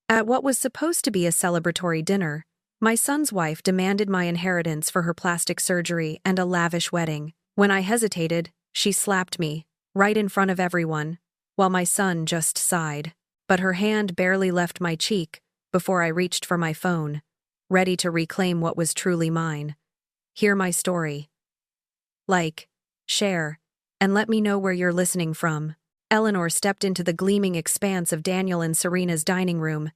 At what was supposed to be a celebratory dinner, my son's wife demanded my inheritance for her plastic surgery and a lavish wedding. When I hesitated, she slapped me, right in front of everyone, while my son just sighed. But her hand barely left my cheek before I reached for my phone, ready to reclaim what was truly mine. Hear my story. Like, share, and let me know where you're listening from. Eleanor stepped into the gleaming expanse of Daniel and Serena's dining room,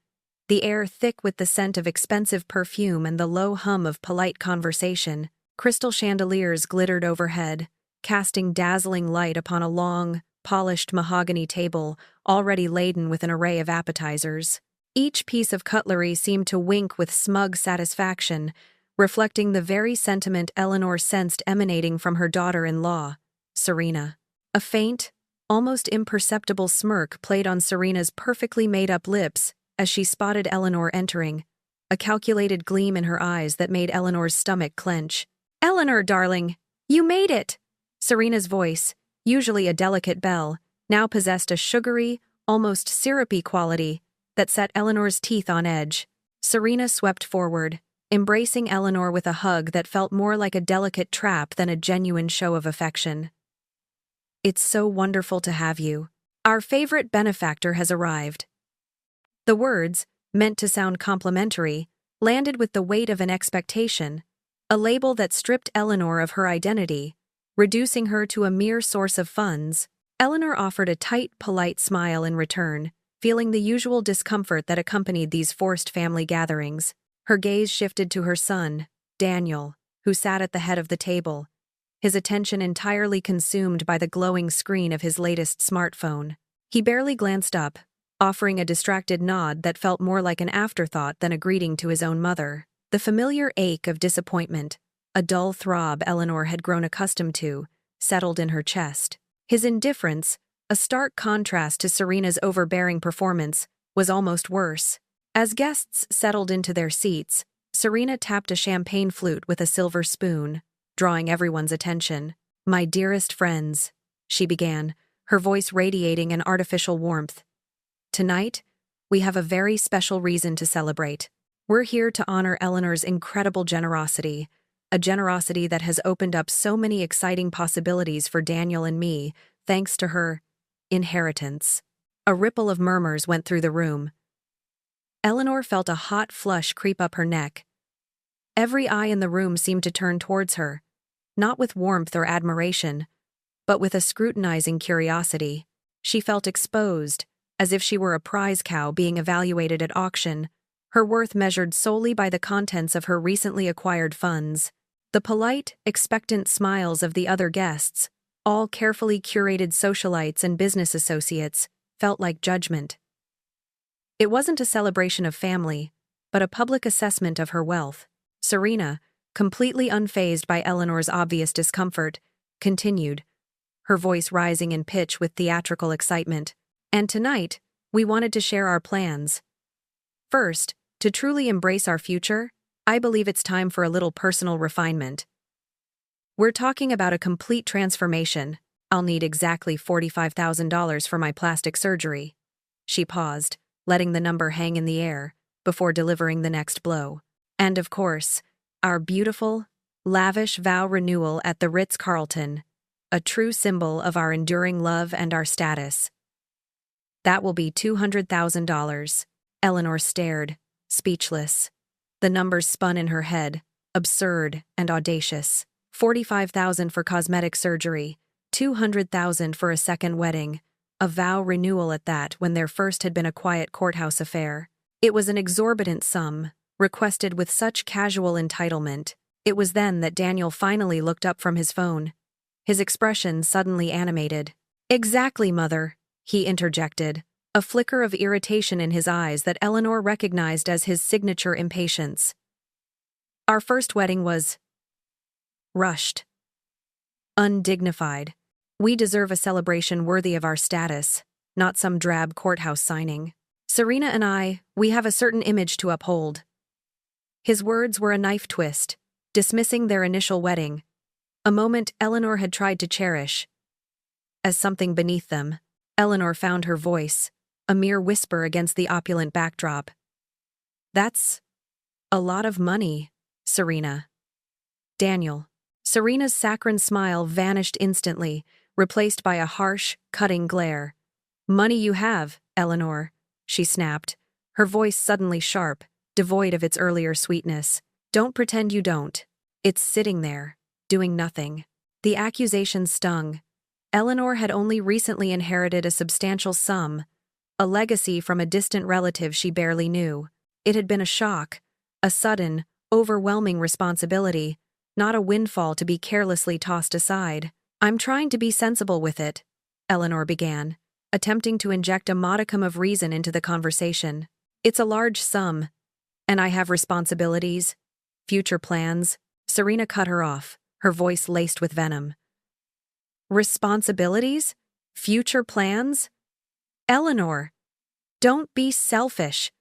the air thick with the scent of expensive perfume and the low hum of polite conversation. Crystal chandeliers glittered overhead, casting dazzling light upon a long, polished mahogany table already laden with an array of appetizers. Each piece of cutlery seemed to wink with smug satisfaction, reflecting the very sentiment Eleanor sensed emanating from her daughter-in-law, Serena. A faint, almost imperceptible smirk played on Serena's perfectly made-up lips as she spotted Eleanor entering, a calculated gleam in her eyes that made Eleanor's stomach clench. "Eleanor, darling, you made it!" Serena's voice, usually a delicate bell, now possessed a sugary, almost syrupy quality that set Eleanor's teeth on edge. Serena swept forward, embracing Eleanor with a hug that felt more like a delicate trap than a genuine show of affection. "It's so wonderful to have you. Our favorite benefactor has arrived." The words, meant to sound complimentary, landed with the weight of an expectation, a label that stripped Eleanor of her identity, reducing her to a mere source of funds. Eleanor offered a tight, polite smile in return, feeling the usual discomfort that accompanied these forced family gatherings. Her gaze shifted to her son, Daniel, who sat at the head of the table, his attention entirely consumed by the glowing screen of his latest smartphone. He barely glanced up, offering a distracted nod that felt more like an afterthought than a greeting to his own mother. The familiar ache of disappointment, a dull throb Eleanor had grown accustomed to, settled in her chest. His indifference, a stark contrast to Serena's overbearing performance, was almost worse. As guests settled into their seats, Serena tapped a champagne flute with a silver spoon, drawing everyone's attention. "My dearest friends," she began, her voice radiating an artificial warmth. "Tonight, we have a very special reason to celebrate. We're here to honor Eleanor's incredible generosity, a generosity that has opened up so many exciting possibilities for Daniel and me, thanks to her inheritance." A ripple of murmurs went through the room. Eleanor felt a hot flush creep up her neck. Every eye in the room seemed to turn towards her, not with warmth or admiration, but with a scrutinizing curiosity. She felt exposed, as if she were a prize cow being evaluated at auction, her worth measured solely by the contents of her recently acquired funds. The polite, expectant smiles of the other guests, all carefully curated socialites and business associates, felt like judgment. It wasn't a celebration of family, but a public assessment of her wealth. Serena, completely unfazed by Eleanor's obvious discomfort, continued, her voice rising in pitch with theatrical excitement. "And tonight, we wanted to share our plans. First, to truly embrace our future, I believe it's time for a little personal refinement. We're talking about a complete transformation. I'll need exactly $45,000 for my plastic surgery." She paused, letting the number hang in the air, before delivering the next blow. "And of course, our beautiful, lavish vow renewal at the Ritz-Carlton, a true symbol of our enduring love and our status. That will be $200,000. Eleanor stared, speechless. The numbers spun in her head, absurd and audacious. $45,000 for cosmetic surgery, $200,000 for a second wedding, a vow renewal at that when their first had been a quiet courthouse affair. It was an exorbitant sum, requested with such casual entitlement. It was then that Daniel finally looked up from his phone, his expression suddenly animated. "Exactly, Mother," he interjected, a flicker of irritation in his eyes that Eleanor recognized as his signature impatience. "Our first wedding was rushed, undignified. We deserve a celebration worthy of our status, not some drab courthouse signing. Serena and I, we have a certain image to uphold." His words were a knife twist, dismissing their initial wedding, a moment Eleanor had tried to cherish, as something beneath them. Eleanor found her voice, a mere whisper against the opulent backdrop. That's a lot of money, Serena. Daniel. Serena's saccharine smile vanished instantly, replaced by a harsh, cutting glare. Money you have, Eleanor, she snapped, her voice suddenly sharp, devoid of its earlier sweetness. Don't pretend you don't. It's sitting there, doing nothing. The accusation stung. Eleanor had only recently inherited a substantial sum, a legacy from a distant relative she barely knew. It had been a shock, a sudden, overwhelming responsibility, not a windfall to be carelessly tossed aside. I'm trying to be sensible with it, Eleanor began, attempting to inject a modicum of reason into the conversation. It's a large sum, and I have responsibilities, future plans. Serena cut her off, her voice laced with venom. Responsibilities? Future plans? Eleanor, don't be selfish.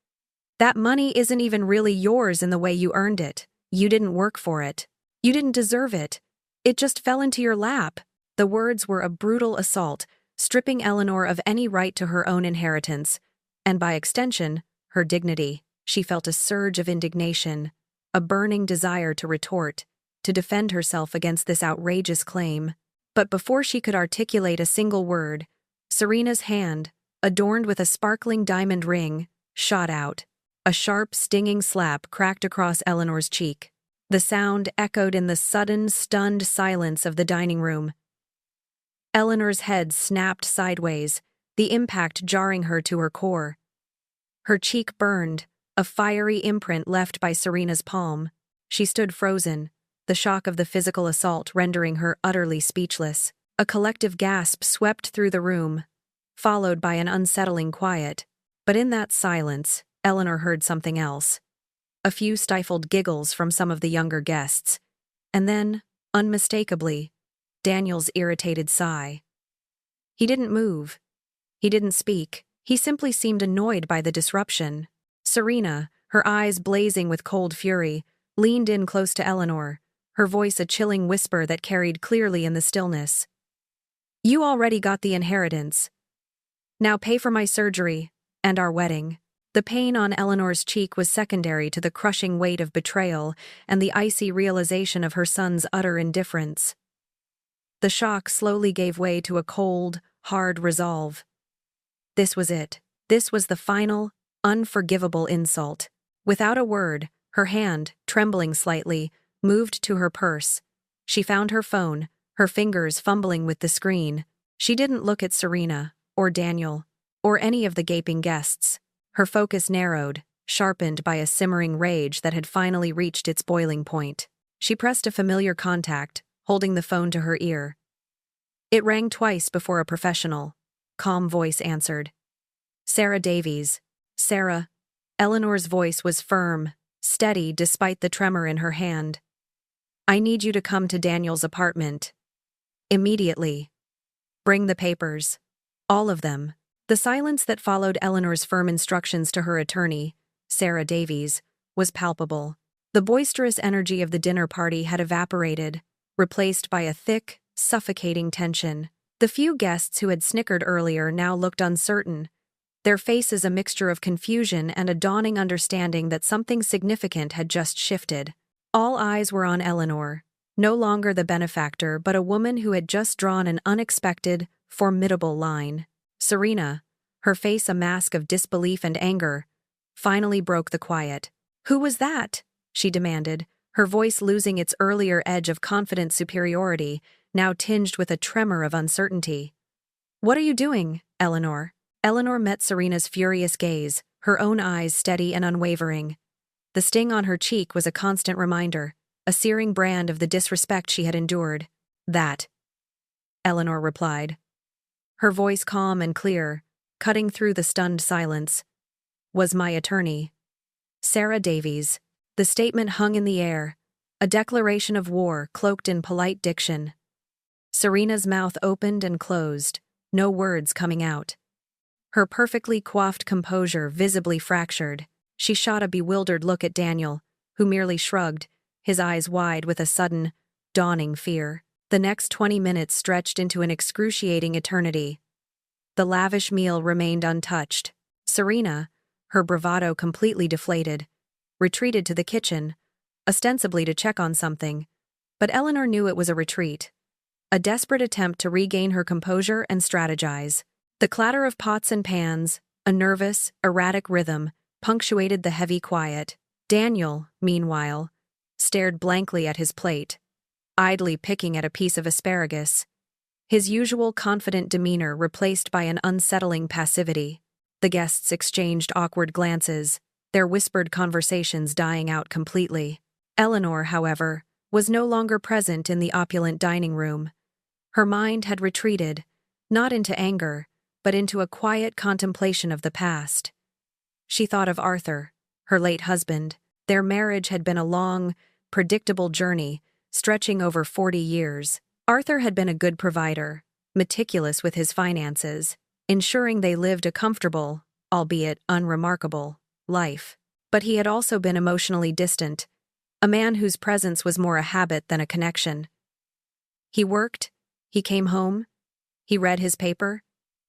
That money isn't even really yours in the way you earned it. You didn't work for it. You didn't deserve it. It just fell into your lap. The words were a brutal assault, stripping Eleanor of any right to her own inheritance, and by extension, her dignity. She felt a surge of indignation, a burning desire to retort, to defend herself against this outrageous claim. But before she could articulate a single word, Serena's hand, adorned with a sparkling diamond ring, shot out. A sharp, stinging slap cracked across Eleanor's cheek. The sound echoed in the sudden, stunned silence of the dining room. Eleanor's head snapped sideways, the impact jarring her to her core. Her cheek burned, a fiery imprint left by Serena's palm. She stood frozen, the shock of the physical assault rendering her utterly speechless. A collective gasp swept through the room, followed by an unsettling quiet. But in that silence, Eleanor heard something else. A few stifled giggles from some of the younger guests, and then, unmistakably, Daniel's irritated sigh. He didn't move. He didn't speak. He simply seemed annoyed by the disruption. Serena, her eyes blazing with cold fury, leaned in close to Eleanor, her voice a chilling whisper that carried clearly in the stillness. You already got the inheritance. Now pay for my surgery and our wedding. The pain on Eleanor's cheek was secondary to the crushing weight of betrayal and the icy realization of her son's utter indifference. The shock slowly gave way to a cold, hard resolve. This was it. This was the final, unforgivable insult. Without a word, her hand, trembling slightly, moved to her purse. She found her phone, her fingers fumbling with the screen. She didn't look at Serena, or Daniel, or any of the gaping guests. Her focus narrowed, sharpened by a simmering rage that had finally reached its boiling point. She pressed a familiar contact, holding the phone to her ear. It rang twice before a professional, calm voice answered. Sarah Davies. Sarah. Eleanor's voice was firm, steady despite the tremor in her hand. I need you to come to Daniel's apartment. Immediately. Bring the papers. All of them. The silence that followed Eleanor's firm instructions to her attorney, Sarah Davies, was palpable. The boisterous energy of the dinner party had evaporated, replaced by a thick, suffocating tension. The few guests who had snickered earlier now looked uncertain, their faces a mixture of confusion and a dawning understanding that something significant had just shifted. All eyes were on Eleanor, no longer the benefactor but a woman who had just drawn an unexpected, formidable line. Serena, her face a mask of disbelief and anger, finally broke the quiet. Who was that? She demanded, her voice losing its earlier edge of confident superiority, now tinged with a tremor of uncertainty. What are you doing, Eleanor? Eleanor met Serena's furious gaze, her own eyes steady and unwavering. The sting on her cheek was a constant reminder, a searing brand of the disrespect she had endured. That, Eleanor replied, her voice calm and clear, cutting through the stunned silence, was my attorney, Sarah Davies. The statement hung in the air, a declaration of war cloaked in polite diction. Serena's mouth opened and closed, no words coming out. Her perfectly coiffed composure visibly fractured. She shot a bewildered look at Daniel, who merely shrugged, his eyes wide with a sudden, dawning fear. The next 20 minutes stretched into an excruciating eternity. The lavish meal remained untouched. Serena, her bravado completely deflated, retreated to the kitchen, ostensibly to check on something. But Eleanor knew it was a retreat, a desperate attempt to regain her composure and strategize. The clatter of pots and pans, a nervous, erratic rhythm, punctuated the heavy quiet. Daniel, meanwhile, stared blankly at his plate, idly picking at a piece of asparagus, his usual confident demeanor replaced by an unsettling passivity. The guests exchanged awkward glances, their whispered conversations dying out completely. Eleanor, however, was no longer present in the opulent dining room. Her mind had retreated, not into anger, but into a quiet contemplation of the past. She thought of Arthur, her late husband. Their marriage had been a long, predictable journey, stretching over 40 years. Arthur had been a good provider, meticulous with his finances, ensuring they lived a comfortable, albeit unremarkable, life. But he had also been emotionally distant, a man whose presence was more a habit than a connection. He worked, he came home, he read his paper,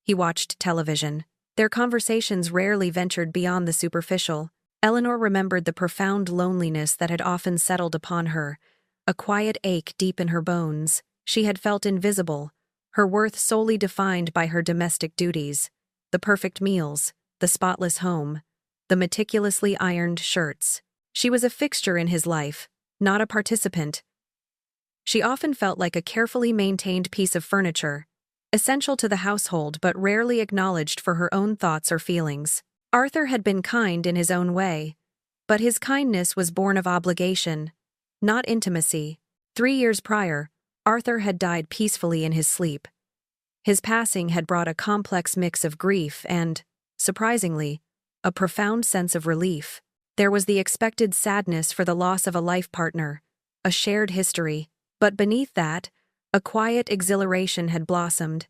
he watched television. Their conversations rarely ventured beyond the superficial. Eleanor remembered the profound loneliness that had often settled upon her, a quiet ache deep in her bones. She had felt invisible, her worth solely defined by her domestic duties, the perfect meals, the spotless home, the meticulously ironed shirts. She was a fixture in his life, not a participant. She often felt like a carefully maintained piece of furniture, essential to the household but rarely acknowledged for her own thoughts or feelings. Arthur had been kind in his own way, but his kindness was born of obligation, not intimacy. 3 years prior, Arthur had died peacefully in his sleep. His passing had brought a complex mix of grief and, surprisingly, a profound sense of relief. There was the expected sadness for the loss of a life partner, a shared history, but beneath that, a quiet exhilaration had blossomed,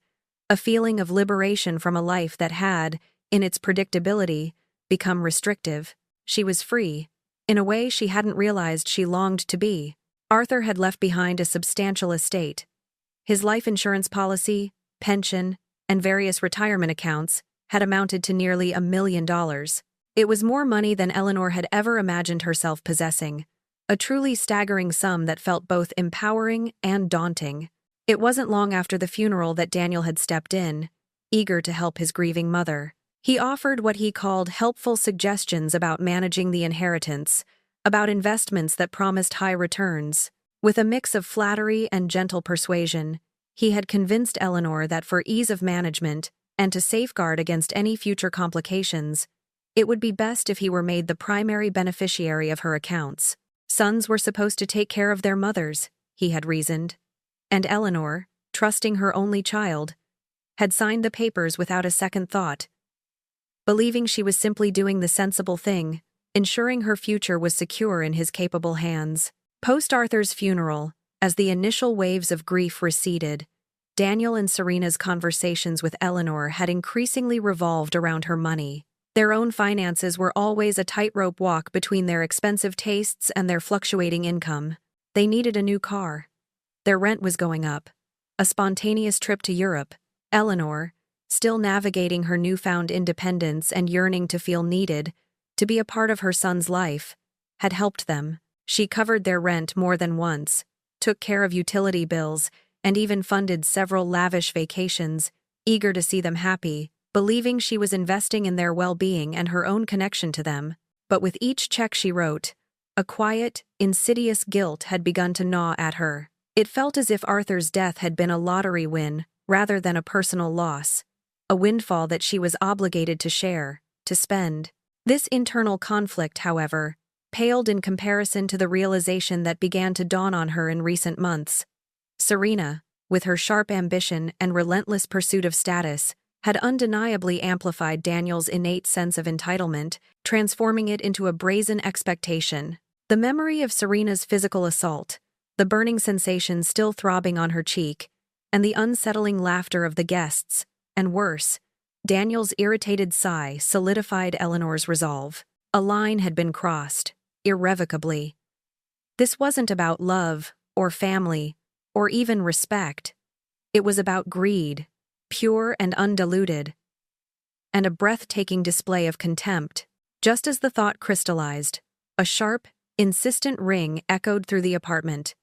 a feeling of liberation from a life that had, in its predictability, become restrictive. She was free, in a way she hadn't realized she longed to be. Arthur had left behind a substantial estate. His life insurance policy, pension, and various retirement accounts had amounted to nearly $1 million. It was more money than Eleanor had ever imagined herself possessing, a truly staggering sum that felt both empowering and daunting. It wasn't long after the funeral that Daniel had stepped in, eager to help his grieving mother. He offered what he called helpful suggestions about managing the inheritance, about investments that promised high returns. With a mix of flattery and gentle persuasion, he had convinced Eleanor that for ease of management and to safeguard against any future complications, it would be best if he were made the primary beneficiary of her accounts. Sons were supposed to take care of their mothers, he had reasoned, and Eleanor, trusting her only child, had signed the papers without a second thought, believing she was simply doing the sensible thing, ensuring her future was secure in his capable hands. Post-Arthur's funeral, as the initial waves of grief receded, Daniel and Serena's conversations with Eleanor had increasingly revolved around her money. Their own finances were always a tightrope walk between their expensive tastes and their fluctuating income. They needed a new car. Their rent was going up. A spontaneous trip to Europe. Eleanor, still navigating her newfound independence and yearning to feel needed, to be a part of her son's life, had helped them. She covered their rent more than once, took care of utility bills, and even funded several lavish vacations, eager to see them happy, believing she was investing in their well-being and her own connection to them. But with each check she wrote, a quiet, insidious guilt had begun to gnaw at her. It felt as if Arthur's death had been a lottery win rather than a personal loss, a windfall that she was obligated to share, to spend. This internal conflict, however, paled in comparison to the realization that began to dawn on her in recent months. Serena, with her sharp ambition and relentless pursuit of status, had undeniably amplified Daniel's innate sense of entitlement, transforming it into a brazen expectation. The memory of Serena's physical assault, the burning sensation still throbbing on her cheek, and the unsettling laughter of the guests, and worse, Daniel's irritated sigh solidified Eleanor's resolve. A line had been crossed, irrevocably. This wasn't about love, or family, or even respect. It was about greed, pure and undiluted, and a breathtaking display of contempt. Just as the thought crystallized, A sharp, insistent ring echoed through the apartment.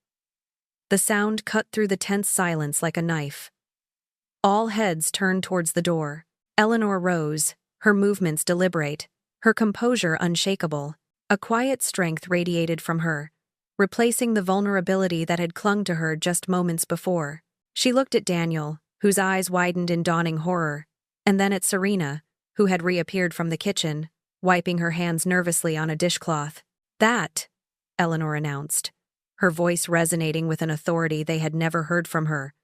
The sound cut through the tense silence like a knife. All heads turned towards the door. Eleanor rose, her movements deliberate, her composure unshakable. A quiet strength radiated from her, replacing the vulnerability that had clung to her just moments before. She looked at Daniel, whose eyes widened in dawning horror, and then at Serena, who had reappeared from the kitchen, wiping her hands nervously on a dishcloth. "That," Eleanor announced, her voice resonating with an authority they had never heard from her,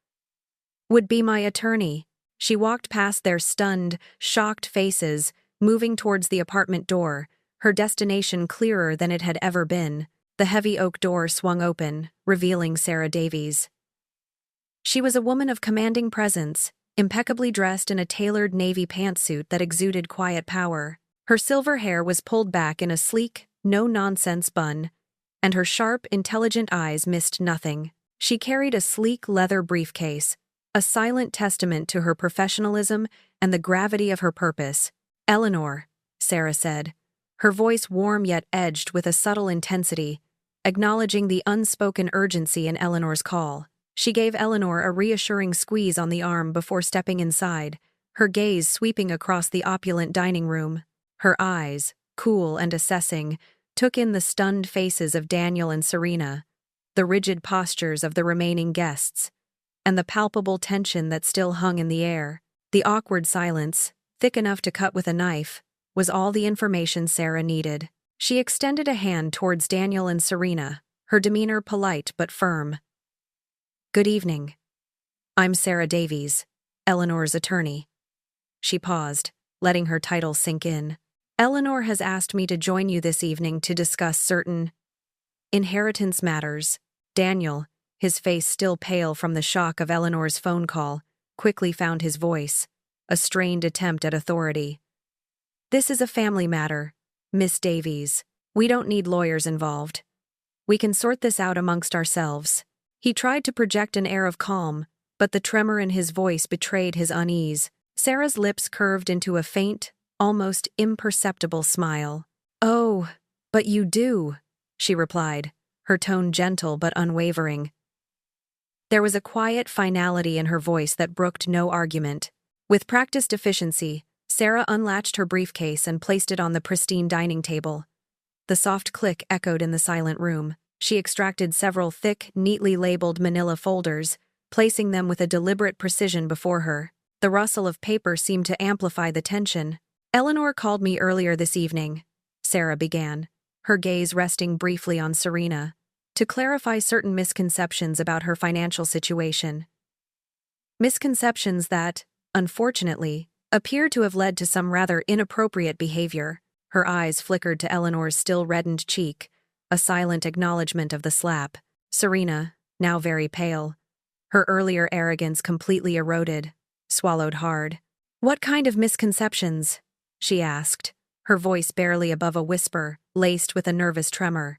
"would be my attorney." She walked past their stunned, shocked faces, moving towards the apartment door, her destination clearer than it had ever been. The heavy oak door swung open, revealing Sarah Davies. She was a woman of commanding presence, impeccably dressed in a tailored navy pantsuit that exuded quiet power. Her silver hair was pulled back in a sleek, no-nonsense bun, and her sharp, intelligent eyes missed nothing. She carried a sleek leather briefcase, a silent testament to her professionalism and the gravity of her purpose. "Eleanor," Sarah said, her voice warm yet edged with a subtle intensity, acknowledging the unspoken urgency in Eleanor's call. She gave Eleanor a reassuring squeeze on the arm before stepping inside, her gaze sweeping across the opulent dining room. Her eyes, cool and assessing, took in the stunned faces of Daniel and Serena, the rigid postures of the remaining guests, and the palpable tension that still hung in the air. The awkward silence, thick enough to cut with a knife, was all the information Sarah needed. She extended a hand towards Daniel and Serena, her demeanor polite but firm. "Good evening. I'm Sarah Davies, Eleanor's attorney." She paused, letting her title sink in. "Eleanor has asked me to join you this evening to discuss certain inheritance matters." Daniel, his face still pale from the shock of Eleanor's phone call, quickly found his voice, a strained attempt at authority. "This is a family matter, Miss Davies. We don't need lawyers involved. We can sort this out amongst ourselves." He tried to project an air of calm, but the tremor in his voice betrayed his unease. Sarah's lips curved into a faint, almost imperceptible smile. "Oh, but you do," she replied, her tone gentle but unwavering. There was a quiet finality in her voice that brooked no argument. With practiced efficiency, Sarah unlatched her briefcase and placed it on the pristine dining table. The soft click echoed in the silent room. She extracted several thick, neatly labeled manila folders, placing them with a deliberate precision before her. The rustle of paper seemed to amplify the tension. "Eleanor called me earlier this evening," Sarah began, her gaze resting briefly on Serena, "to clarify certain misconceptions about her financial situation. Misconceptions that, unfortunately, appear to have led to some rather inappropriate behavior." Her eyes flickered to Eleanor's still reddened cheek, a silent acknowledgement of the slap. Serena, now very pale, her earlier arrogance completely eroded, swallowed hard. "What kind of misconceptions?" she asked, her voice barely above a whisper, laced with a nervous tremor.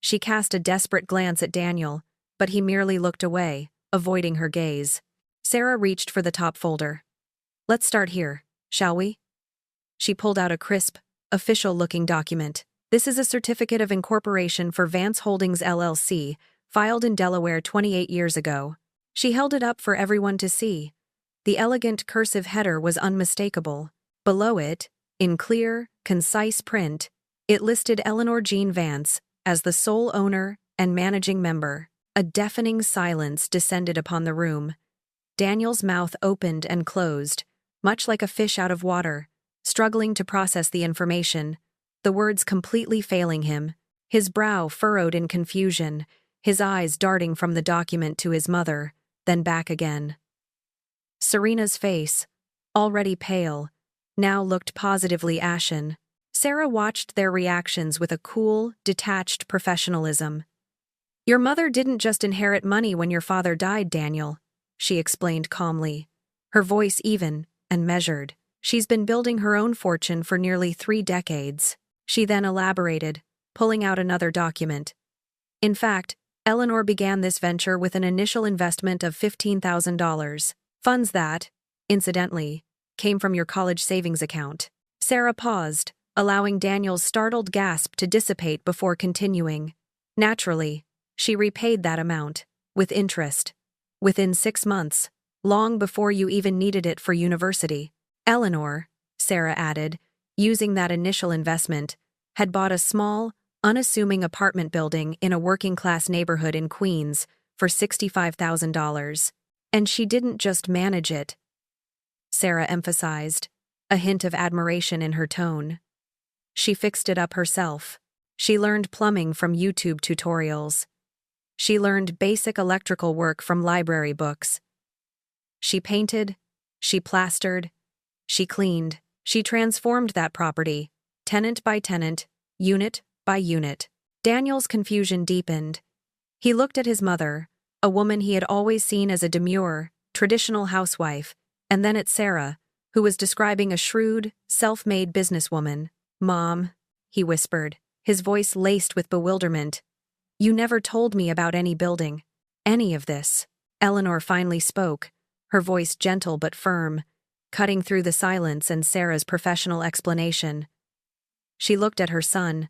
She cast a desperate glance at Daniel, but he merely looked away, avoiding her gaze. Sarah reached for the top folder. "Let's start here, shall we?" She pulled out a crisp, official-looking document. "This is a certificate of incorporation for Vance Holdings LLC, filed in Delaware 28 years ago." She held it up for everyone to see. The elegant cursive header was unmistakable. Below it, in clear, concise print, it listed Eleanor Jean Vance as the sole owner and managing member. A deafening silence descended upon the room. Daniel's mouth opened and closed, much like a fish out of water, struggling to process the information, the words completely failing him, his brow furrowed in confusion, his eyes darting from the document to his mother, then back again. Serena's face, already pale, now looked positively ashen. Sarah watched their reactions with a cool, detached professionalism. "Your mother didn't just inherit money when your father died, Daniel," she explained calmly, her voice even and measured. "She's been building her own fortune for nearly 3 decades. She then elaborated, pulling out another document. "In fact, Eleanor began this venture with an initial investment of $15,000, funds that, incidentally, came from your college savings account." Sarah paused, allowing Daniel's startled gasp to dissipate before continuing. Naturally, she repaid that amount, with interest. Within 6 months, long before you even needed it for university. Eleanor, Sarah added, using that initial investment, had bought a small, unassuming apartment building in a working-class neighborhood in Queens for $65,000. And she didn't just manage it, Sarah emphasized, a hint of admiration in her tone. She fixed it up herself. She learned plumbing from YouTube tutorials. She learned basic electrical work from library books. She painted, she plastered, she cleaned, she transformed that property, tenant by tenant, unit by unit. Daniel's confusion deepened. He looked at his mother, a woman he had always seen as a demure, traditional housewife, and then at Sarah, who was describing a shrewd, self-made businesswoman. "Mom," he whispered, his voice laced with bewilderment. "You never told me about any building. Any of this." Eleanor finally spoke, her voice gentle but firm, cutting through the silence and Sarah's professional explanation. She looked at her son,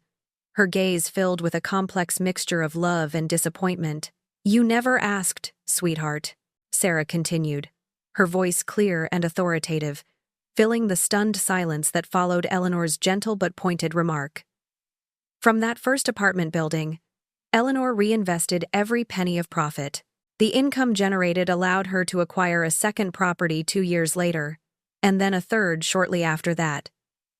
her gaze filled with a complex mixture of love and disappointment. "You never asked, sweetheart," Sarah continued, her voice clear and authoritative, filling the stunned silence that followed Eleanor's gentle but pointed remark. From that first apartment building, Eleanor reinvested every penny of profit. The income generated allowed her to acquire a second property 2 years later, and then a third shortly after that.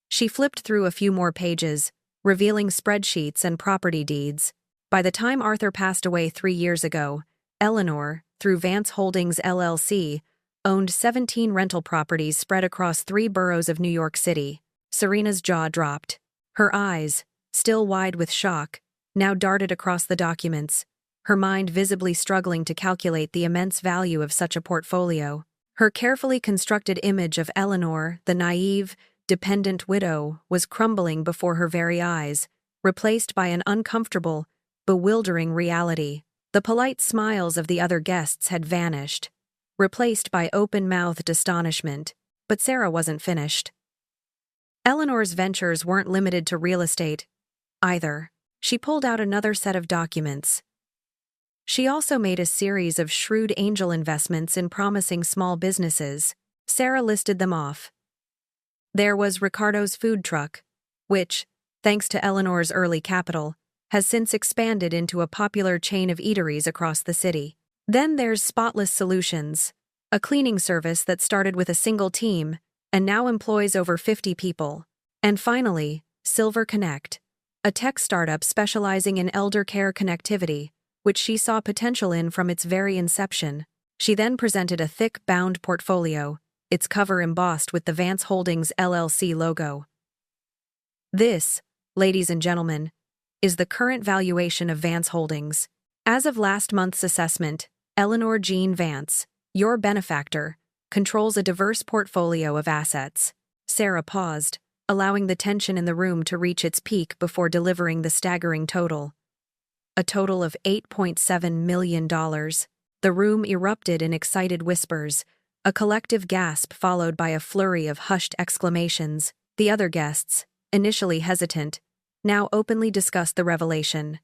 She flipped through a few more pages, revealing spreadsheets and property deeds. By the time Arthur passed away 3 years ago, Eleanor, through Vance Holdings LLC, owned 17 rental properties spread across 3 boroughs of New York City. Serena's jaw dropped. Her eyes, still wide with shock, now darted across the documents, her mind visibly struggling to calculate the immense value of such a portfolio. Her carefully constructed image of Eleanor, the naive, dependent widow, was crumbling before her very eyes, replaced by an uncomfortable, bewildering reality. The polite smiles of the other guests had vanished, replaced by open-mouthed astonishment, but Sarah wasn't finished. Eleanor's ventures weren't limited to real estate, either. She pulled out another set of documents. She also made a series of shrewd angel investments in promising small businesses. Sarah listed them off. There was Ricardo's food truck, which, thanks to Eleanor's early capital, has since expanded into a popular chain of eateries across the city. Then there's Spotless Solutions, a cleaning service that started with a single team and now employs over 50 people. And finally, Silver Connect, a tech startup specializing in elder care connectivity, which she saw potential in from its very inception. She then presented a thick, bound portfolio, its cover embossed with the Vance Holdings LLC logo. This, ladies and gentlemen, is the current valuation of Vance Holdings. As of last month's assessment, Eleanor Jean Vance, your benefactor, controls a diverse portfolio of assets. Sarah paused, allowing the tension in the room to reach its peak before delivering the staggering total. A total of $8.7 million. The room erupted in excited whispers, a collective gasp followed by a flurry of hushed exclamations. The other guests, initially hesitant, now openly discussed the revelation,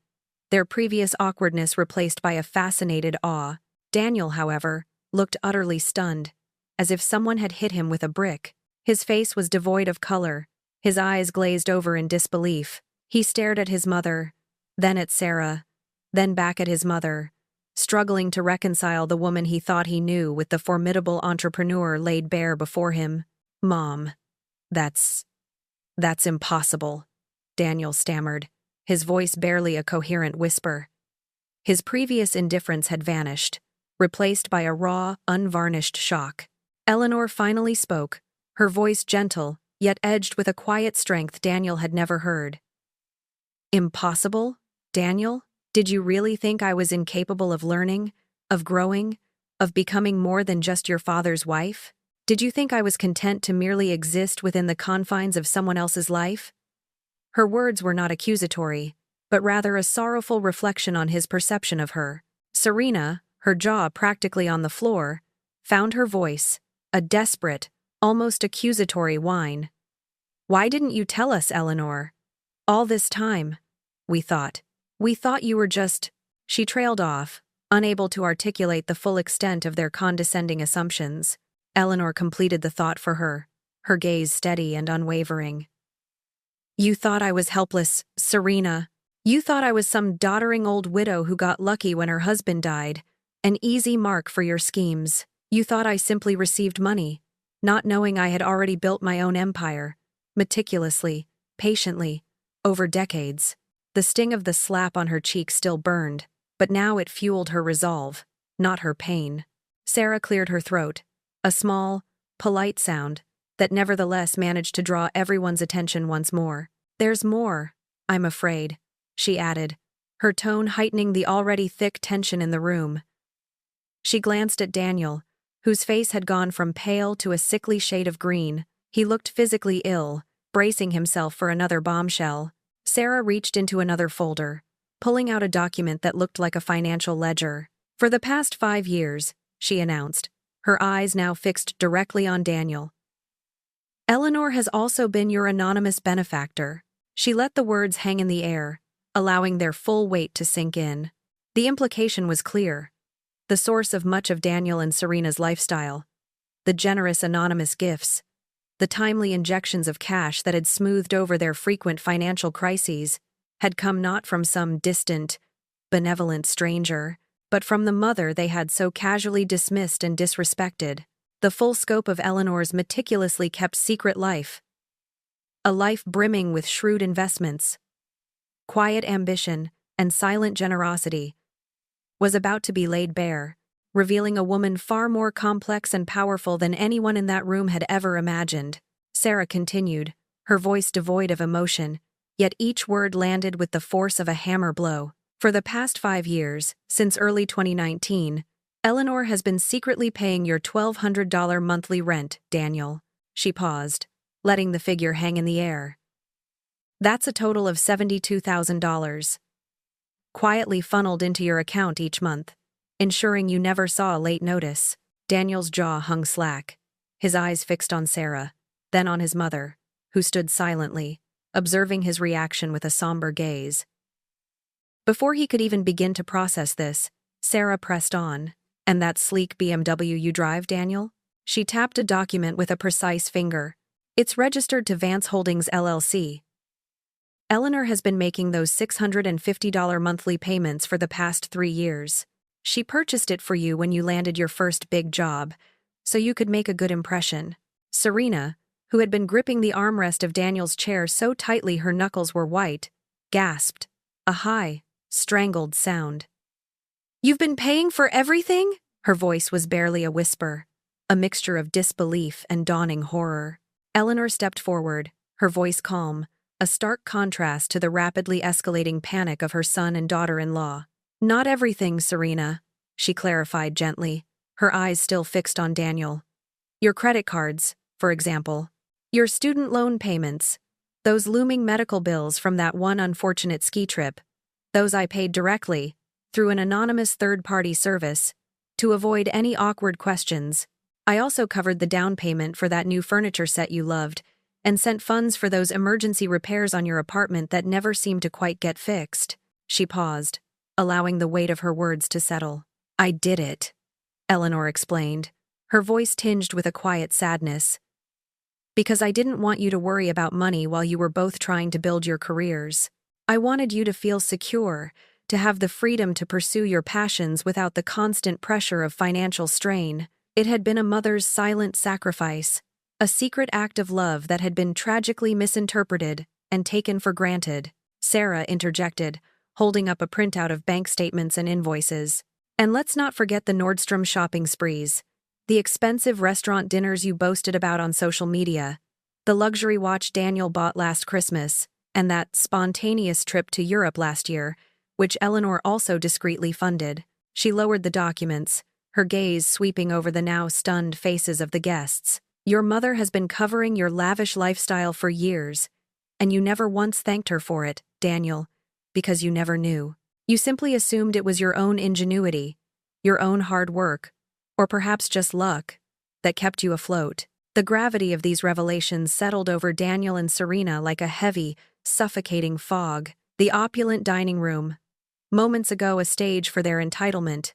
their previous awkwardness replaced by a fascinated awe. Daniel, however, looked utterly stunned, as if someone had hit him with a brick. His face was devoid of color, his eyes glazed over in disbelief. He stared at his mother, then at Sarah, then back at his mother, struggling to reconcile the woman he thought he knew with the formidable entrepreneur laid bare before him. "Mom, that's impossible," Daniel stammered, his voice barely a coherent whisper. His previous indifference had vanished, replaced by a raw, unvarnished shock. Eleanor finally spoke, her voice gentle, yet edged with a quiet strength Daniel had never heard. "Impossible, Daniel? Did you really think I was incapable of learning, of growing, of becoming more than just your father's wife? Did you think I was content to merely exist within the confines of someone else's life?" Her words were not accusatory, but rather a sorrowful reflection on his perception of her. Serena, her jaw practically on the floor, found her voice, a desperate, almost accusatory whine. Why didn't you tell us, Eleanor? All this time. We thought. We thought you were just. She trailed off, unable to articulate the full extent of their condescending assumptions. Eleanor completed the thought for her gaze steady and unwavering. You thought I was helpless, Serena. You thought I was some doddering old widow who got lucky when her husband died. An easy mark for your schemes. You thought I simply received money, not knowing I had already built my own empire, meticulously, patiently, over decades. The sting of the slap on her cheek still burned, but now it fueled her resolve, not her pain. Sarah cleared her throat, a small, polite sound that nevertheless managed to draw everyone's attention once more. There's more, I'm afraid, she added, her tone heightening the already thick tension in the room. She glanced at Daniel, whose face had gone from pale to a sickly shade of green. He looked physically ill, bracing himself for another bombshell. Sarah reached into another folder, pulling out a document that looked like a financial ledger. For the past 5 years, she announced, her eyes now fixed directly on Daniel. Eleanor has also been your anonymous benefactor. She let the words hang in the air, allowing their full weight to sink in. The implication was clear. The source of much of Daniel and Serena's lifestyle, the generous anonymous gifts, the timely injections of cash that had smoothed over their frequent financial crises, had come not from some distant, benevolent stranger, but from the mother they had so casually dismissed and disrespected. The full scope of Eleanor's meticulously kept secret life. A life brimming with shrewd investments, quiet ambition, and silent generosity, was about to be laid bare, revealing a woman far more complex and powerful than anyone in that room had ever imagined. Sarah continued, her voice devoid of emotion, yet each word landed with the force of a hammer blow. For the past 5 years, since early 2019, Eleanor has been secretly paying your $1,200 monthly rent, Daniel. She paused, letting the figure hang in the air. That's a total of $72,000. Quietly funneled into your account each month, ensuring you never saw a late notice. Daniel's jaw hung slack, his eyes fixed on Sarah, then on his mother, who stood silently, observing his reaction with a somber gaze. Before he could even begin to process this, Sarah pressed on. And that sleek BMW you drive, Daniel? She tapped a document with a precise finger. It's registered to Vance Holdings LLC. Eleanor has been making those $650 monthly payments for the past 3 years. She purchased it for you when you landed your first big job, so you could make a good impression. Serena, who had been gripping the armrest of Daniel's chair so tightly her knuckles were white, gasped, a high, strangled sound. You've been paying for everything? Her voice was barely a whisper, a mixture of disbelief and dawning horror. Eleanor stepped forward, her voice calm, a stark contrast to the rapidly escalating panic of her son and daughter-in-law. Not everything, Serena, she clarified gently, her eyes still fixed on Daniel. Your credit cards, for example. Your student loan payments. Those looming medical bills from that one unfortunate ski trip. Those I paid directly, through an anonymous third-party service, to avoid any awkward questions. I also covered the down payment for that new furniture set you loved, and sent funds for those emergency repairs on your apartment that never seemed to quite get fixed. She paused, allowing the weight of her words to settle. I did it, Eleanor explained, her voice tinged with a quiet sadness. Because I didn't want you to worry about money while you were both trying to build your careers. I wanted you to feel secure, to have the freedom to pursue your passions without the constant pressure of financial strain. It had been a mother's silent sacrifice, a secret act of love that had been tragically misinterpreted and taken for granted. Sarah interjected, holding up a printout of bank statements and invoices. And let's not forget the Nordstrom shopping sprees, the expensive restaurant dinners you boasted about on social media, the luxury watch Daniel bought last Christmas, and that spontaneous trip to Europe last year, which Eleanor also discreetly funded. She lowered the documents, her gaze sweeping over the now stunned faces of the guests. Your mother has been covering your lavish lifestyle for years, and you never once thanked her for it, Daniel, because you never knew. You simply assumed it was your own ingenuity, your own hard work, or perhaps just luck, that kept you afloat. The gravity of these revelations settled over Daniel and Serena like a heavy, suffocating fog. The opulent dining room, moments ago a stage for their entitlement,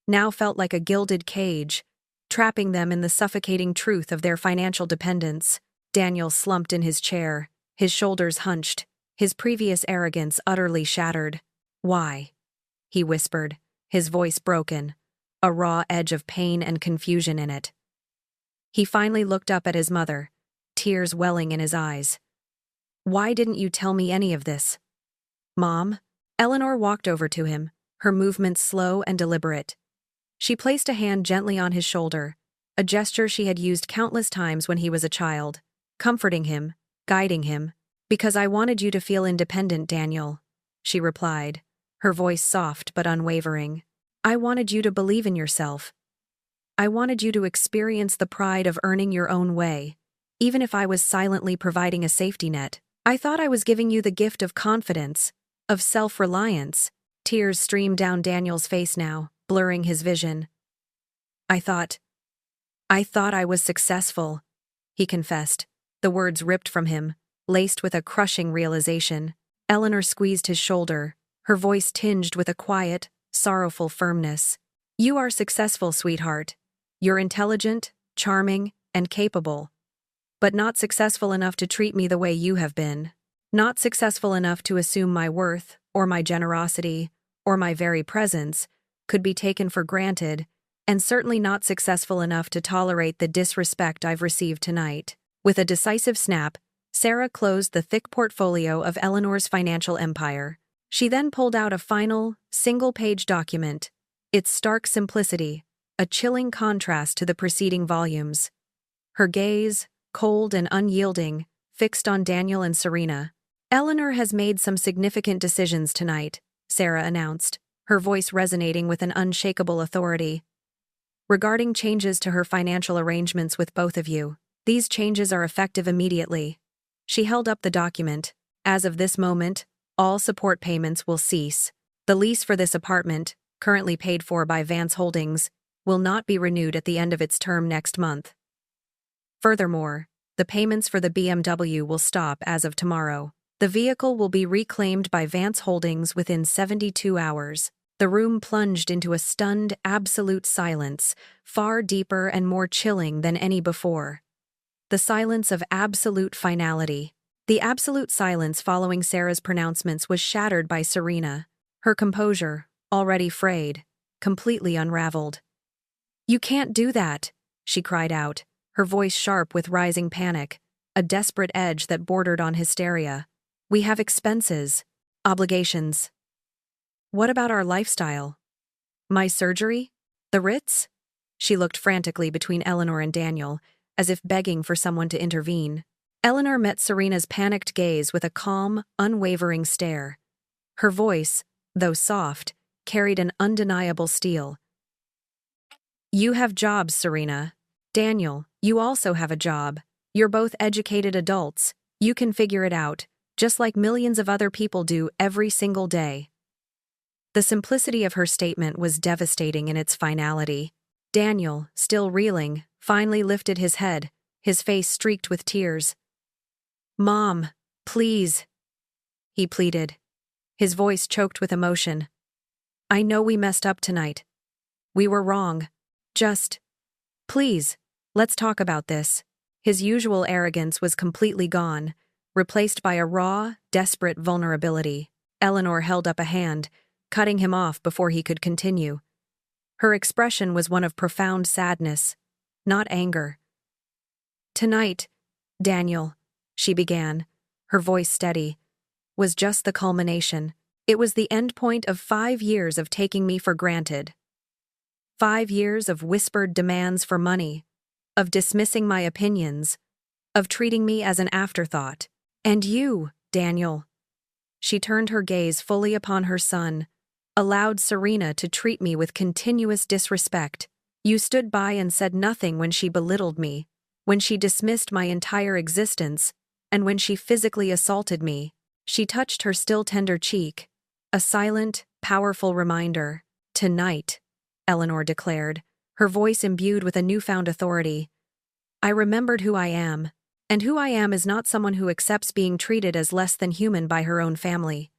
now felt like a gilded cage, trapping them in the suffocating truth of their financial dependence. Daniel slumped in his chair, his shoulders hunched, his previous arrogance utterly shattered. "Why?" he whispered, his voice broken, a raw edge of pain and confusion in it. He finally looked up at his mother, tears welling in his eyes. "Why didn't you tell me any of this?" "Mom?" Eleanor walked over to him, her movements slow and deliberate. She placed a hand gently on his shoulder, a gesture she had used countless times when he was a child, comforting him, guiding him. "Because I wanted you to feel independent, Daniel," she replied, her voice soft but unwavering. "I wanted you to believe in yourself. I wanted you to experience the pride of earning your own way, even if I was silently providing a safety net. I thought I was giving you the gift of confidence, of self-reliance." Tears streamed down Daniel's face now, blurring his vision. I thought I was successful," he confessed, the words ripped from him, laced with a crushing realization. Eleanor squeezed his shoulder, her voice tinged with a quiet, sorrowful firmness. "You are successful, sweetheart. You're intelligent, charming, and capable. But not successful enough to treat me the way you have been. Not successful enough to assume my worth, or my generosity, or my very presence could be taken for granted, and certainly not successful enough to tolerate the disrespect I've received tonight." With a decisive snap, Sarah closed the thick portfolio of Eleanor's financial empire. She then pulled out a final, single-page document, its stark simplicity, a chilling contrast to the preceding volumes. Her gaze, cold and unyielding, fixed on Daniel and Serena. "Eleanor has made some significant decisions tonight," Sarah announced, her voice resonating with an unshakable authority. "Regarding changes to her financial arrangements with both of you. These changes are effective immediately." She held up the document. "As of this moment, all support payments will cease. The lease for this apartment, currently paid for by Vance Holdings, will not be renewed at the end of its term next month. Furthermore, the payments for the BMW will stop as of tomorrow. The vehicle will be reclaimed by Vance Holdings within 72 hours. The room plunged into a stunned, absolute silence, far deeper and more chilling than any before. The silence of absolute finality. The absolute silence following Sarah's pronouncements was shattered by Serena, her composure, already frayed, completely unraveled. "You can't do that," she cried out, her voice sharp with rising panic, a desperate edge that bordered on hysteria. "We have expenses, obligations. What about our lifestyle? My surgery? The Ritz?" She looked frantically between Eleanor and Daniel, as if begging for someone to intervene. Eleanor met Serena's panicked gaze with a calm, unwavering stare. Her voice, though soft, carried an undeniable steel. "You have jobs, Serena. Daniel, you also have a job. You're both educated adults. You can figure it out, just like millions of other people do every single day." The simplicity of her statement was devastating in its finality. Daniel, still reeling, finally lifted his head, his face streaked with tears. "Mom, please," he pleaded, his voice choked with emotion. "I know we messed up tonight. We were wrong. Just, please, let's talk about this." His usual arrogance was completely gone, replaced by a raw, desperate vulnerability. Eleanor held up a hand, cutting him off before he could continue. Her expression was one of profound sadness, not anger. "Tonight, Daniel," she began, her voice steady, "was just the culmination. It was the endpoint of 5 years of taking me for granted. 5 years of whispered demands for money, of dismissing my opinions, of treating me as an afterthought. And you, Daniel." She turned her gaze fully upon her son, allowed Serena to treat me with continuous disrespect. "You stood by and said nothing when she belittled me, when she dismissed my entire existence, and when she physically assaulted me." She touched her still tender cheek, a silent, powerful reminder. "Tonight," Eleanor declared, her voice imbued with a newfound authority, I remembered who I am. And who I am is not someone who accepts being treated as less than human by her own family.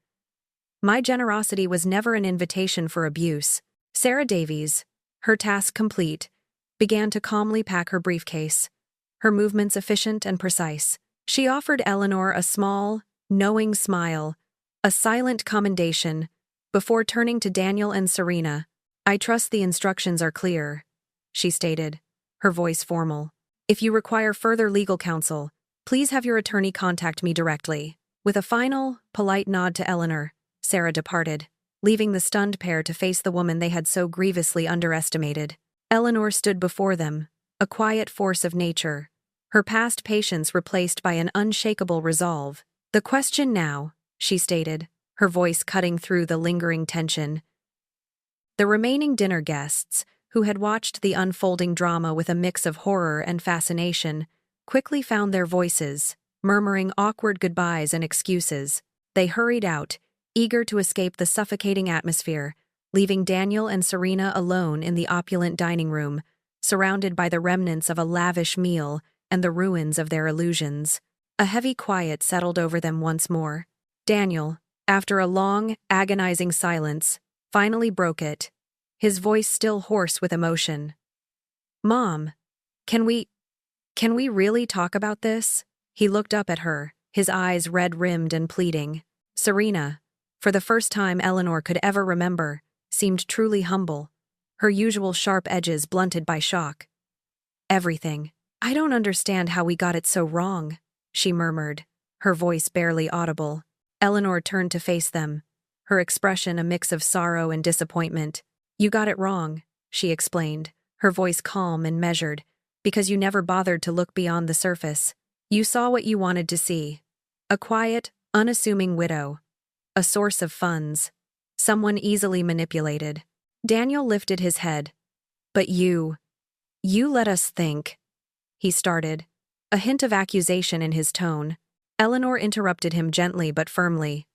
My generosity was never an invitation for abuse. Sarah Davies, her task complete, began to calmly pack her briefcase, her movements efficient and precise. She offered Eleanor a small, knowing smile, a silent commendation, before turning to Daniel and Serena. I trust the instructions are clear, she stated, her voice formal. If you require further legal counsel, please have your attorney contact me directly. With a final, polite nod to Eleanor, Sarah departed, leaving the stunned pair to face the woman they had so grievously underestimated. Eleanor stood before them, a quiet force of nature, her past patience replaced by an unshakable resolve. The question now, she stated, her voice cutting through the lingering tension. The remaining dinner guests, who had watched the unfolding drama with a mix of horror and fascination, quickly found their voices, murmuring awkward goodbyes and excuses. They hurried out, eager to escape the suffocating atmosphere, leaving Daniel and Serena alone in the opulent dining room, surrounded by the remnants of a lavish meal and the ruins of their illusions. A heavy quiet settled over them once more. Daniel, after a long, agonizing silence, finally broke it, his voice still hoarse with emotion. "Mom, can we really talk about this?" He looked up at her, his eyes red-rimmed and pleading. Serena, for the first time Eleanor could ever remember, seemed truly humble, her usual sharp edges blunted by shock. "Everything. I don't understand how we got it so wrong," she murmured, her voice barely audible. Eleanor turned to face them, her expression a mix of sorrow and disappointment. "You got it wrong," she explained, her voice calm and measured, "because you never bothered to look beyond the surface. You saw what you wanted to see. A quiet, unassuming widow. A source of funds. Someone easily manipulated." Daniel lifted his head. "But you let us think," he started, a hint of accusation in his tone. Eleanor interrupted him gently but firmly.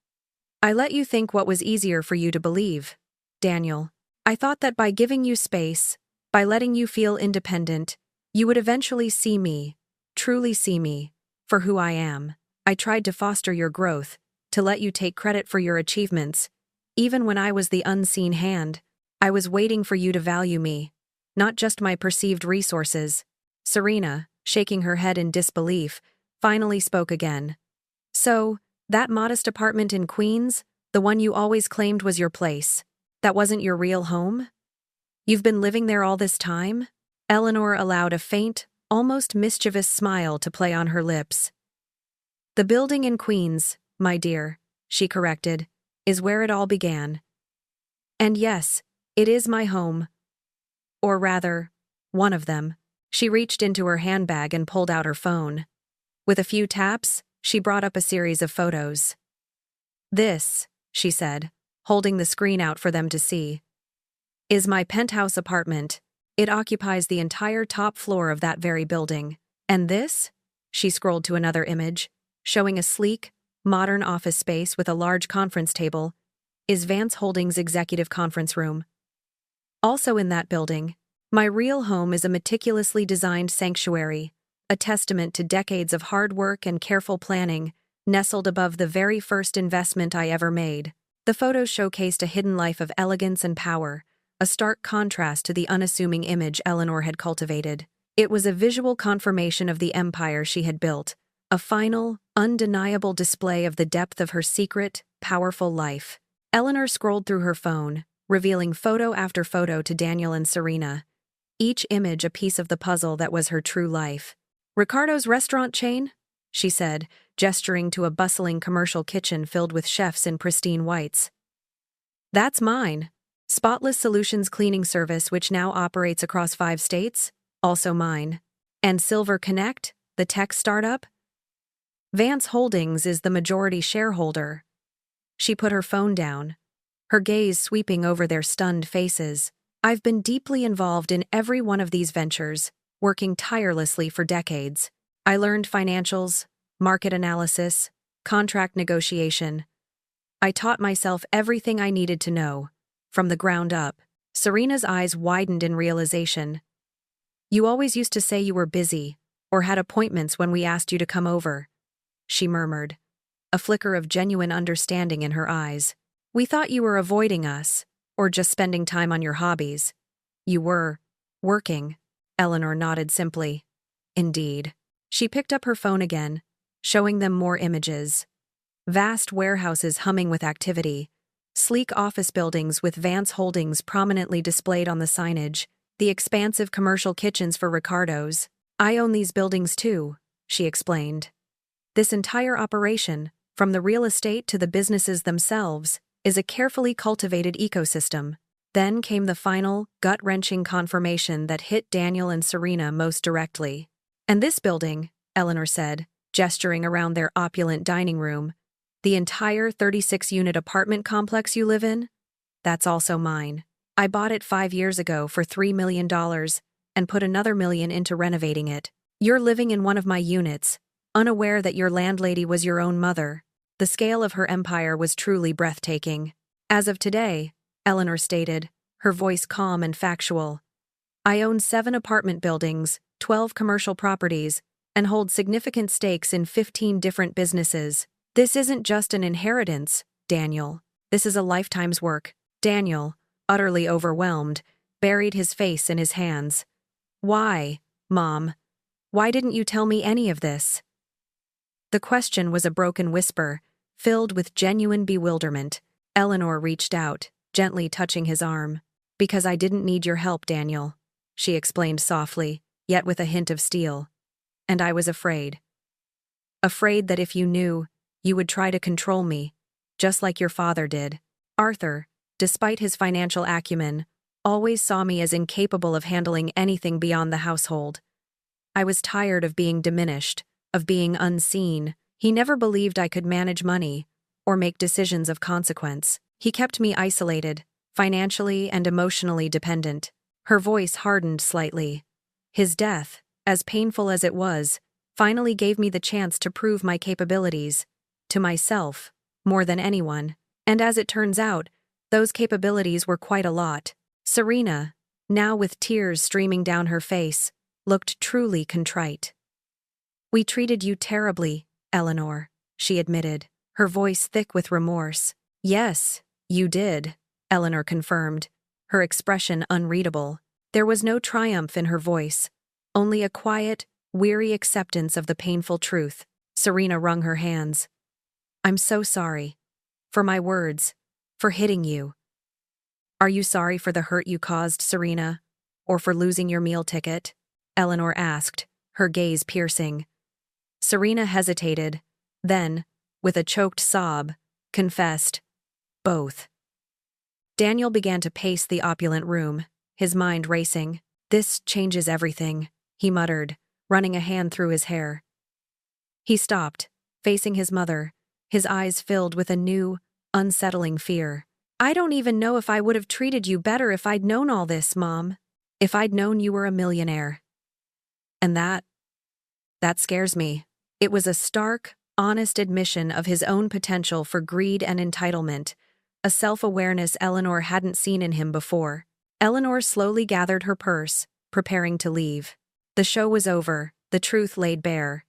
"I let you think what was easier for you to believe, Daniel. I thought that by giving you space, by letting you feel independent, you would eventually see me, truly see me, for who I am. I tried to foster your growth, to let you take credit for your achievements. Even when I was the unseen hand, I was waiting for you to value me, not just my perceived resources." Serena, shaking her head in disbelief, finally spoke again. "So, that modest apartment in Queens, the one you always claimed was your place, that wasn't your real home? You've been living there all this time?" Eleanor allowed a faint, almost mischievous smile to play on her lips. "The building in Queens, my dear," she corrected, "is where it all began. And yes, it is my home. Or rather, one of them." She reached into her handbag and pulled out her phone. With a few taps, she brought up a series of photos. "This," she said, holding the screen out for them to see, "is my penthouse apartment. It occupies the entire top floor of that very building. And this," she scrolled to another image, showing a sleek, modern office space with a large conference table, "is Vance Holdings' executive conference room. Also in that building, my real home is a meticulously designed sanctuary, a testament to decades of hard work and careful planning, nestled above the very first investment I ever made." The photos showcased a hidden life of elegance and power, a stark contrast to the unassuming image Eleanor had cultivated. It was a visual confirmation of the empire she had built, a final, undeniable display of the depth of her secret, powerful life. Eleanor scrolled through her phone, revealing photo after photo to Daniel and Serena, each image a piece of the puzzle that was her true life. "Ricardo's restaurant chain?" she said, gesturing to a bustling commercial kitchen filled with chefs in pristine whites. "That's mine. Spotless Solutions cleaning service, which now operates across 5 states, also mine. And Silver Connect, the tech startup? Vance Holdings is the majority shareholder." She put her phone down, her gaze sweeping over their stunned faces. "I've been deeply involved in every one of these ventures, working tirelessly for decades. I learned financials, market analysis, contract negotiation. I taught myself everything I needed to know, from the ground up." Serena's eyes widened in realization. "You always used to say you were busy, or had appointments when we asked you to come over," she murmured, a flicker of genuine understanding in her eyes. "We thought you were avoiding us, or just spending time on your hobbies." "You were working," Eleanor nodded simply. "Indeed." She picked up her phone again, showing them more images. Vast warehouses humming with activity, sleek office buildings with Vance Holdings prominently displayed on the signage, the expansive commercial kitchens for Ricardo's. "I own these buildings too," she explained. "This entire operation, from the real estate to the businesses themselves, is a carefully cultivated ecosystem." Then came the final, gut-wrenching confirmation that hit Daniel and Serena most directly. "And this building," Eleanor said, gesturing around their opulent dining room, "the entire 36-unit apartment complex you live in? That's also mine. I bought it 5 years ago for $3 million and put another $1 million into renovating it. You're living in one of my units, unaware that your landlady was your own mother." The scale of her empire was truly breathtaking. "As of today," Eleanor stated, her voice calm and factual, "I own 7 apartment buildings, 12 commercial properties, and hold significant stakes in 15 different businesses. This isn't just an inheritance, Daniel. This is a lifetime's work." Daniel, utterly overwhelmed, buried his face in his hands. "Why, Mom? Why didn't you tell me any of this?" The question was a broken whisper, filled with genuine bewilderment. Eleanor reached out, gently touching his arm. "Because I didn't need your help, Daniel," she explained softly, yet with a hint of steel. "And I was afraid. Afraid that if you knew, you would try to control me, just like your father did. Arthur, despite his financial acumen, always saw me as incapable of handling anything beyond the household. I was tired of being diminished, of being unseen. He never believed I could manage money or make decisions of consequence. He kept me isolated, financially and emotionally dependent." Her voice hardened slightly. "His death, as painful as it was, finally gave me the chance to prove my capabilities, to myself, more than anyone. And as it turns out, those capabilities were quite a lot." Serena, now with tears streaming down her face, looked truly contrite. "We treated you terribly, Eleanor," she admitted, her voice thick with remorse. "Yes, you did," Eleanor confirmed, her expression unreadable. There was no triumph in her voice, only a quiet, weary acceptance of the painful truth. Serena wrung her hands. "I'm so sorry. For my words. For hitting you." "Are you sorry for the hurt you caused, Serena? Or for losing your meal ticket?" Eleanor asked, her gaze piercing. Serena hesitated, then, with a choked sob, confessed, "Both." Daniel began to pace the opulent room, his mind racing. "This changes everything," he muttered, running a hand through his hair. He stopped, facing his mother, his eyes filled with a new, unsettling fear. "I don't even know if I would have treated you better if I'd known all this, Mom. If I'd known you were a millionaire. And that scares me." It was a stark, honest admission of his own potential for greed and entitlement, a self-awareness Eleanor hadn't seen in him before. Eleanor slowly gathered her purse, preparing to leave. The show was over, the truth laid bare.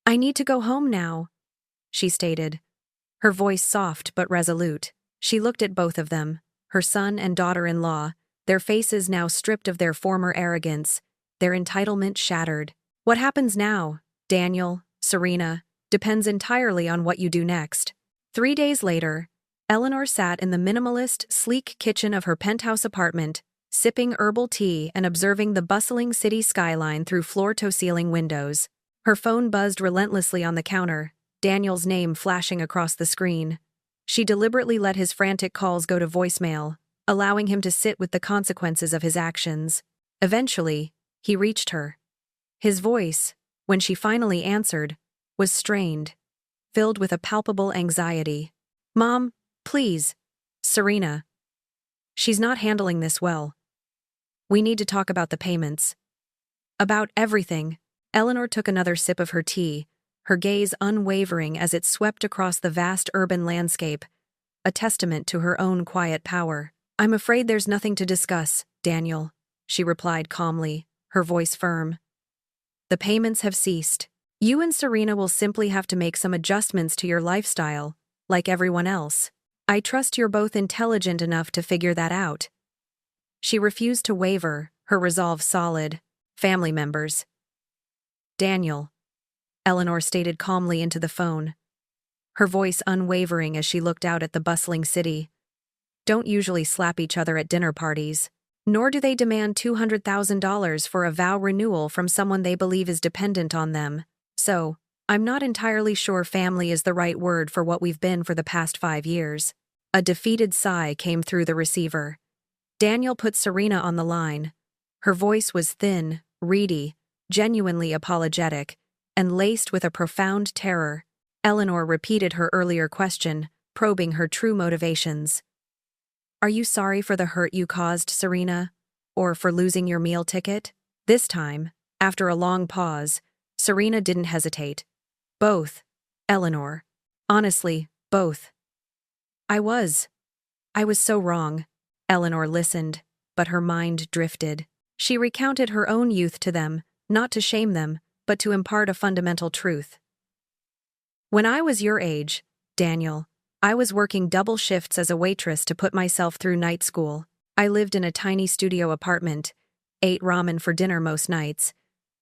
"I need to go home now," she stated, her voice soft but resolute. She looked at both of them, her son and daughter-in-law, their faces now stripped of their former arrogance, their entitlement shattered. "What happens now, Daniel, Serena, depends entirely on what you do next." 3 days later, Eleanor sat in the minimalist, sleek kitchen of her penthouse apartment, sipping herbal tea and observing the bustling city skyline through floor-to-ceiling windows. Her phone buzzed relentlessly on the counter, Daniel's name flashing across the screen. She deliberately let his frantic calls go to voicemail, allowing him to sit with the consequences of his actions. Eventually, he reached her. His voice, when she finally answered, was strained, filled with a palpable anxiety. "Mom, please. Serena. She's not handling this well. We need to talk about the payments." "About everything." Eleanor took another sip of her tea, her gaze unwavering as it swept across the vast urban landscape, a testament to her own quiet power. "I'm afraid there's nothing to discuss, Daniel," she replied calmly, her voice firm. The payments have ceased. You and Serena will simply have to make some adjustments to your lifestyle, like everyone else. I trust you're both intelligent enough to figure that out." She refused to waver, her resolve solid. "Family members." "Daniel," Eleanor stated calmly into the phone, her voice unwavering as she looked out at the bustling city. "Don't usually slap each other at dinner parties. Nor do they demand $200,000 for a vow renewal from someone they believe is dependent on them. So, I'm not entirely sure family is the right word for what we've been for the past 5 years." A defeated sigh came through the receiver. Daniel put Serena on the line. Her voice was thin, reedy, genuinely apologetic, and laced with a profound terror. Eleanor repeated her earlier question, probing her true motivations. "Are you sorry for the hurt you caused, Serena? Or for losing your meal ticket?" This time, after a long pause, Serena didn't hesitate. "Both, Eleanor. Honestly, both. I was so wrong." Eleanor listened, but her mind drifted. She recounted her own youth to them, not to shame them, but to impart a fundamental truth. "When I was your age, Daniel, I was working double shifts as a waitress to put myself through night school. I lived in a tiny studio apartment, ate ramen for dinner most nights,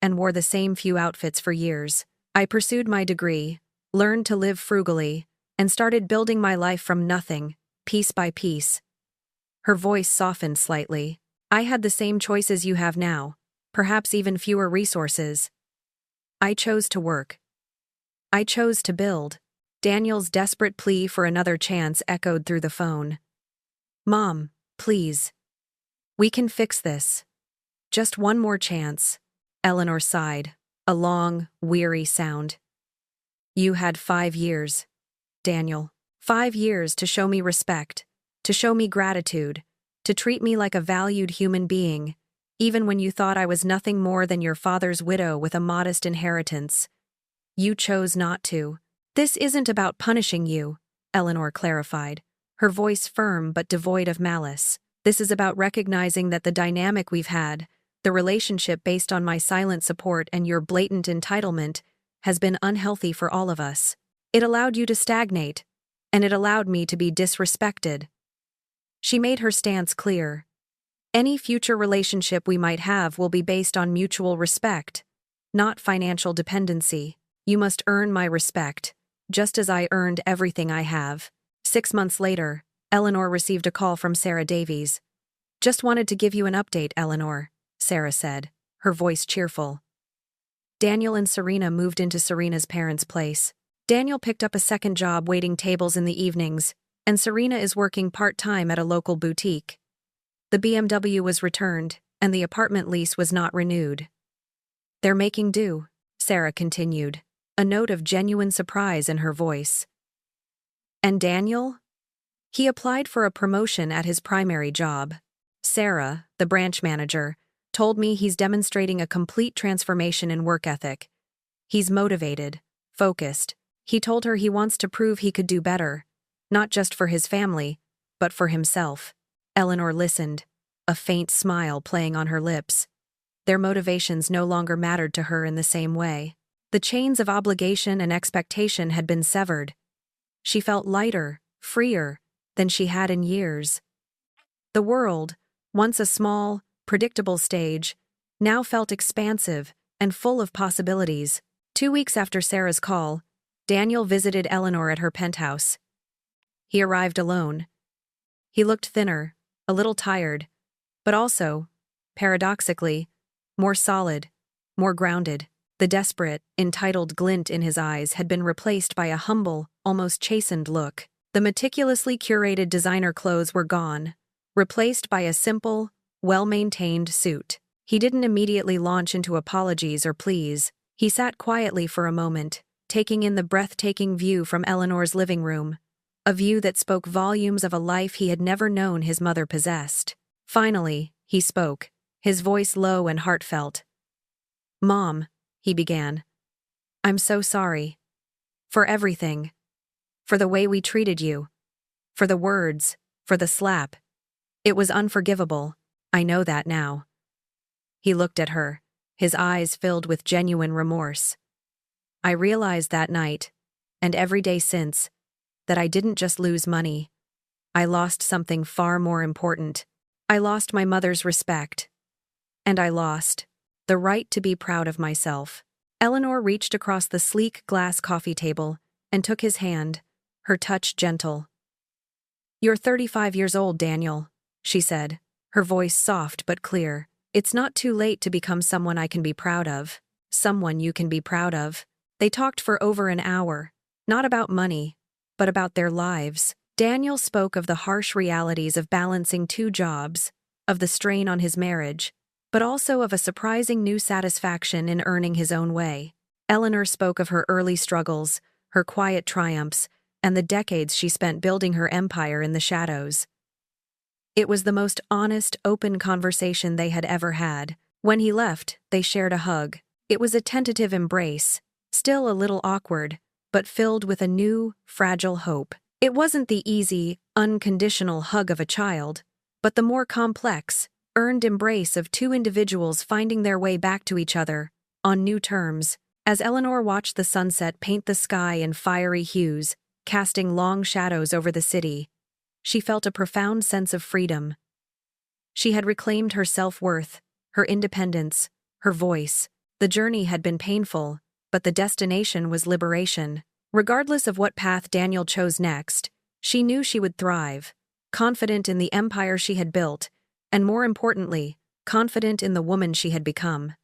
and wore the same few outfits for years. I pursued my degree, learned to live frugally, and started building my life from nothing, piece by piece." Her voice softened slightly. "I had the same choices you have now, perhaps even fewer resources. I chose to work. I chose to build." Daniel's desperate plea for another chance echoed through the phone. "Mom, please. We can fix this. Just one more chance." Eleanor sighed, a long, weary sound. "You had 5 years, Daniel. 5 years to show me respect, to show me gratitude, to treat me like a valued human being, even when you thought I was nothing more than your father's widow with a modest inheritance. You chose not to. This isn't about punishing you," Eleanor clarified, her voice firm but devoid of malice. "This is about recognizing that the dynamic we've had, the relationship based on my silent support and your blatant entitlement, has been unhealthy for all of us. It allowed you to stagnate, and it allowed me to be disrespected." She made her stance clear. "Any future relationship we might have will be based on mutual respect, not financial dependency. You must earn my respect, just as I earned everything I have." 6 months later, Eleanor received a call from Sarah Davies. "Just wanted to give you an update, Eleanor," Sarah said, her voice cheerful. Daniel and Serena moved into Serena's parents' place. Daniel picked up a second job waiting tables in the evenings, and Serena is working part-time at a local boutique. The BMW was returned, and the apartment lease was not renewed. "They're making do," Sarah continued, a note of genuine surprise in her voice. "And Daniel?" "He applied for a promotion at his primary job. Sarah, the branch manager, told me he's demonstrating a complete transformation in work ethic. He's motivated, focused. He told her he wants to prove he could do better, not just for his family, but for himself." Eleanor listened, a faint smile playing on her lips. Their motivations no longer mattered to her in the same way. The chains of obligation and expectation had been severed. She felt lighter, freer, than she had in years. The world, once a small, predictable stage, now felt expansive and full of possibilities. 2 weeks after Sarah's call, Daniel visited Eleanor at her penthouse. He arrived alone. He looked thinner, a little tired, but also, paradoxically, more solid, more grounded. The desperate, entitled glint in his eyes had been replaced by a humble, almost chastened look. The meticulously curated designer clothes were gone, replaced by a simple, well-maintained suit. He didn't immediately launch into apologies or pleas. He sat quietly for a moment, taking in the breathtaking view from Eleanor's living room, a view that spoke volumes of a life he had never known his mother possessed. Finally, he spoke, his voice low and heartfelt. "Mom," he began, "I'm so sorry. For everything. For the way we treated you. For the words, for the slap. It was unforgivable. I know that now." He looked at her, his eyes filled with genuine remorse. I realized that night, and every day since, that I didn't just lose money. I lost something far more important. I lost my mother's respect. And I lost the right to be proud of myself. Eleanor reached across the sleek glass coffee table and took his hand, her touch gentle. "You're 35 years old, Daniel," she said, her voice soft but clear. "It's not too late to become someone I can be proud of. Someone you can be proud of." They talked for over an hour, not about money, but about their lives. Daniel spoke of the harsh realities of balancing two jobs, of the strain on his marriage, but also of a surprising new satisfaction in earning his own way. Eleanor spoke of her early struggles, her quiet triumphs, and the decades she spent building her empire in the shadows. It was the most honest, open conversation they had ever had. When he left, they shared a hug. It was a tentative embrace, still a little awkward, but filled with a new, fragile hope. It wasn't the easy, unconditional hug of a child, but the more complex, earned embrace of two individuals finding their way back to each other, on new terms. As Eleanor watched the sunset paint the sky in fiery hues, casting long shadows over the city, she felt a profound sense of freedom. She had reclaimed her self-worth, her independence, her voice. The journey had been painful, but the destination was liberation. Regardless of what path Daniel chose next, she knew she would thrive, confident in the empire she had built, and more importantly, confident in the woman she had become.